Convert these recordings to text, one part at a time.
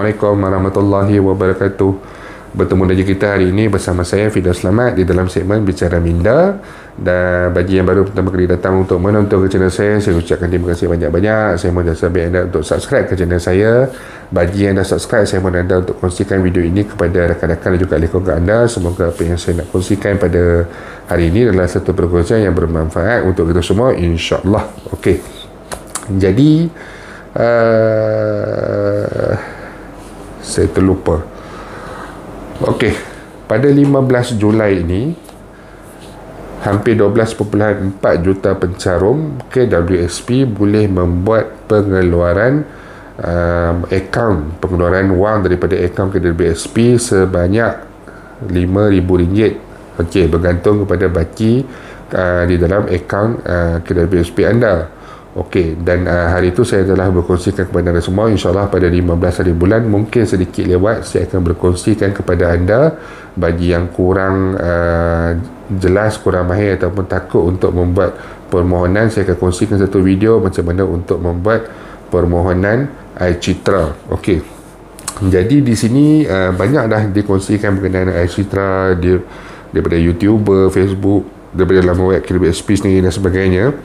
Assalamualaikum warahmatullahi wabarakatuh. Bertemu lagi kita hari ini bersama saya Fidaus Selamat di dalam segmen Bicara Minda. Dan bagi yang baru pertama kali datang untuk menonton ke channel saya ucapkan terima kasih banyak-banyak. Saya mohon sahabat anda untuk subscribe ke channel saya. Bagi yang dah subscribe, saya mohon anda untuk kongsikan video ini kepada rakan-rakan dan juga ahli keluarga anda. Semoga apa yang saya nak kongsikan pada hari ini adalah satu perkongsian yang bermanfaat untuk kita semua, insya-Allah. Okey. Jadi saya terlupa. Okey, pada 15 Julai ini hampir 12.4 juta pencarum KWSP boleh membuat pengeluaran pengeluaran wang daripada akaun KWSP sebanyak RM5,000. Okey, bergantung kepada baki di dalam akaun KWSP anda. Okey, dan hari itu saya telah berkongsikan kepada anda semua. InsyaAllah pada 15 hari bulan, mungkin sedikit lewat, saya akan berkongsikan kepada anda. Bagi yang kurang jelas, kurang mahir ataupun takut untuk membuat permohonan, saya akan kongsikan satu video macam mana untuk membuat permohonan iCitra. Okey, jadi di sini banyak dah dikongsikan berkenaan iCitra daripada YouTuber, Facebook, daripada dalam web KWSP sendiri dan sebagainya.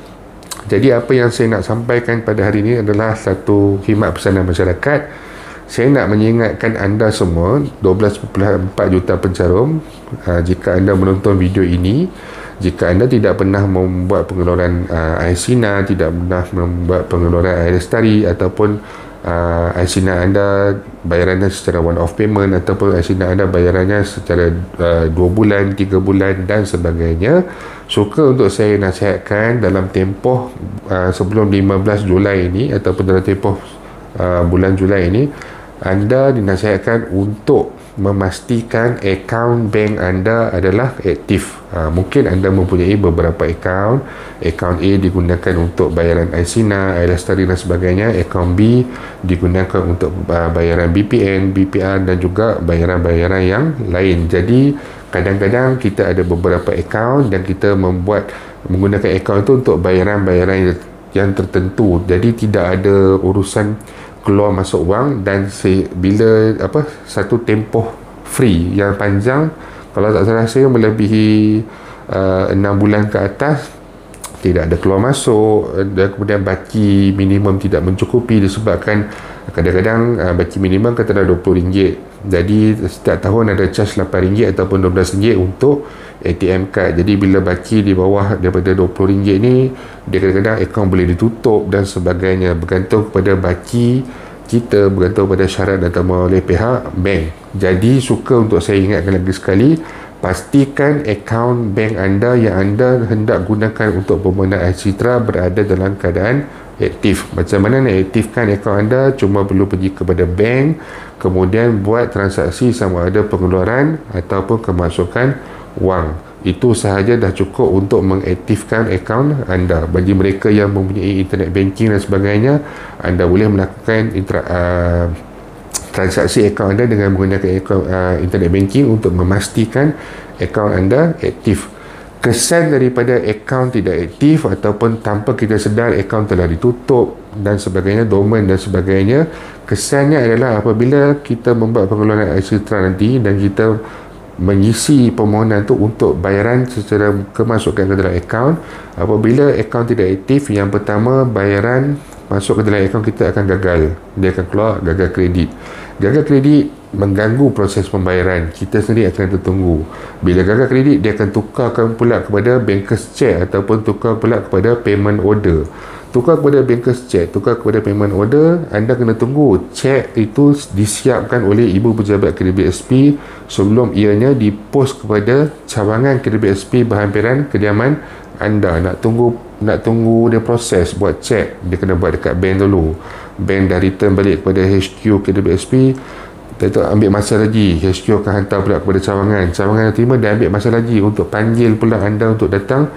Jadi apa yang saya nak sampaikan pada hari ini adalah satu khidmat pesanan masyarakat. Saya nak mengingatkan anda semua, 12.4 juta pencarum, jika anda menonton video ini, jika anda tidak pernah membuat pengeluaran air sinar, tidak pernah membuat pengeluaran air lestari, ataupun air sinar anda bayarannya secara one off payment, ataupun air sinar anda bayarannya secara 2 bulan, 3 bulan dan sebagainya, suka untuk saya nasihatkan dalam tempoh sebelum 15 Julai ini ataupun dalam tempoh bulan Julai ini, anda dinasihatkan untuk memastikan akaun bank anda adalah aktif. Mungkin anda mempunyai beberapa akaun. Akaun A digunakan untuk bayaran air sinar, air lestari dan sebagainya. Akaun B digunakan untuk bayaran BPN, BPR dan juga bayaran-bayaran yang lain. Jadi kadang-kadang kita ada beberapa akaun dan kita menggunakan akaun itu untuk bayaran-bayaran yang tertentu. Jadi tidak ada urusan keluar masuk wang, dan bila satu tempoh free yang panjang, kalau tak salah saya melebihi 6 bulan ke atas, tidak ada keluar masuk, dan kemudian baki minimum tidak mencukupi disebabkan kadang-kadang baki minimum katakanlah RM20. Jadi setiap tahun ada charge RM8 ataupun RM12 untuk ATM card. Jadi bila baki di bawah daripada RM20 ni, dia kadang-kadang akaun boleh ditutup dan sebagainya, bergantung kepada baki kita, bergantung pada syarat dan oleh pihak bank. Jadi suka untuk saya ingatkan lagi sekali, pastikan akaun bank anda yang anda hendak gunakan untuk permohonan iCitra berada dalam keadaan aktif. Macam mana nak aktifkan akaun anda? Cuma perlu pergi kepada bank, kemudian buat transaksi sama ada pengeluaran ataupun kemasukan wang. Itu sahaja dah cukup untuk mengaktifkan akaun anda. Bagi mereka yang mempunyai internet banking dan sebagainya, anda boleh melakukan transaksi akaun anda dengan menggunakan akaun internet banking untuk memastikan akaun anda aktif. Kesan daripada akaun tidak aktif ataupun tanpa kita sedar akaun telah ditutup dan sebagainya, dormant dan sebagainya, kesannya adalah apabila kita membuat pengeluaran iCitra nanti dan kita mengisi permohonan itu untuk bayaran secara kemasukan ke dalam akaun, apabila akaun tidak aktif, yang pertama bayaran masuk ke dalam akaun kita akan gagal. Dia akan keluar gagal kredit. Gagal kredit mengganggu proses pembayaran. Kita sendiri akan tertunggu. Bila gagal kredit, dia akan tukarkan pula kepada bankers check ataupun tukar pula kepada payment order. Tukar kepada bankers check, tukar kepada payment order, anda kena tunggu cek itu disiapkan oleh ibu pejabat KWSP sebelum ianya dipost kepada cawangan KWSP berhampiran kediaman anda. Nak tunggu dia proses buat cek, dia kena buat dekat bank dulu. Bank dah return balik kepada HQ KWSP, itu ambil masa lagi. HQ akan hantar pula kepada cawangan. Cawangan yang terima dan ambil masa lagi untuk panggil pula anda untuk datang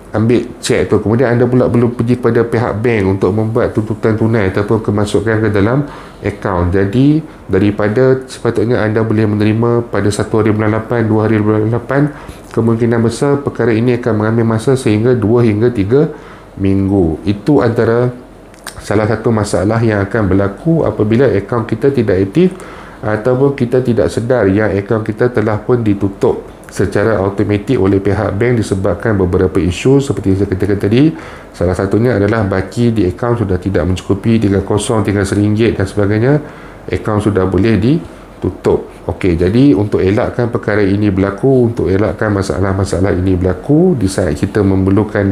ambil cek tu. Kemudian anda pula perlu pergi kepada pihak bank untuk membuat tuntutan tunai ataupun kemasukan ke dalam akaun. Jadi daripada sepatutnya anda boleh menerima pada 1 hari bulan 8, 2 hari bulan 8, kemungkinan besar perkara ini akan mengambil masa sehingga 2 hingga 3 minggu. Itu antara salah satu masalah yang akan berlaku apabila akaun kita tidak aktif ataupun kita tidak sedar yang akaun kita telah pun ditutup secara automatik oleh pihak bank disebabkan beberapa isu seperti yang saya katakan tadi. Salah satunya adalah baki di akaun sudah tidak mencukupi, tinggal kosong, tinggal RM1 dan sebagainya, akaun sudah boleh ditutup. Okey, jadi untuk elakkan perkara ini berlaku, untuk elakkan masalah-masalah ini berlaku di saat kita memerlukan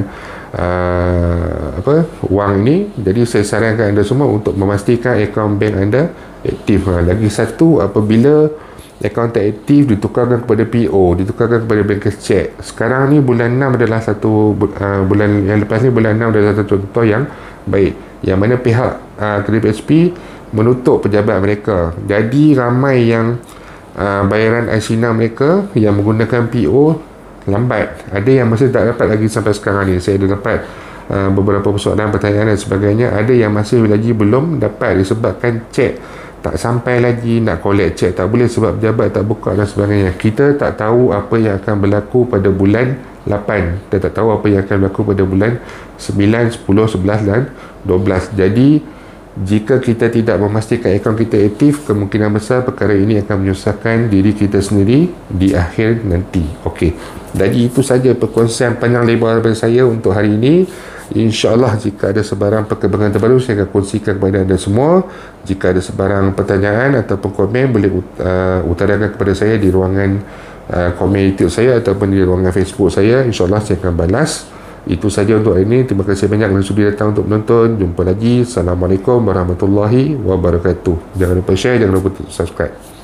wang ini, jadi saya sarankan anda semua untuk memastikan akaun bank anda aktif. Lagi satu, apabila akaun tak aktif, ditukarkan kepada PO, ditukarkan kepada bankers check. Sekarang ni bulan 6 adalah satu bulan yang lepas ni, bulan 6 adalah satu contoh yang baik, yang mana pihak KDPSP menutup pejabat mereka. Jadi ramai yang bayaran IC6 mereka yang menggunakan PO lambat. Ada yang masih tak dapat lagi sampai sekarang ni. Saya ada dapat beberapa persoalan, pertanyaan dan sebagainya. Ada yang masih lagi belum dapat disebabkan cek tak sampai lagi, nak collect cek tak boleh sebab pejabat tak buka dan sebagainya. Kita tak tahu apa yang akan berlaku pada bulan 8. Kita tak tahu apa yang akan berlaku pada bulan 9, 10, 11 dan 12. Jadi jika kita tidak memastikan akaun kita aktif, kemungkinan besar perkara ini akan menyusahkan diri kita sendiri di akhir nanti. Okey, jadi itu saja perkongsian panjang lebar daripada saya untuk hari ini. InsyaAllah jika ada sebarang perkembangan terbaru, saya akan kongsikan kepada anda semua. Jika ada sebarang pertanyaan ataupun komen, boleh utarakan kepada saya di ruangan komen YouTube saya ataupun di ruangan Facebook saya. InsyaAllah saya akan balas. Itu saja untuk hari ini. Terima kasih banyak kerana sudi datang untuk menonton. Jumpa lagi. Assalamualaikum warahmatullahi wabarakatuh. Jangan lupa share, jangan lupa subscribe.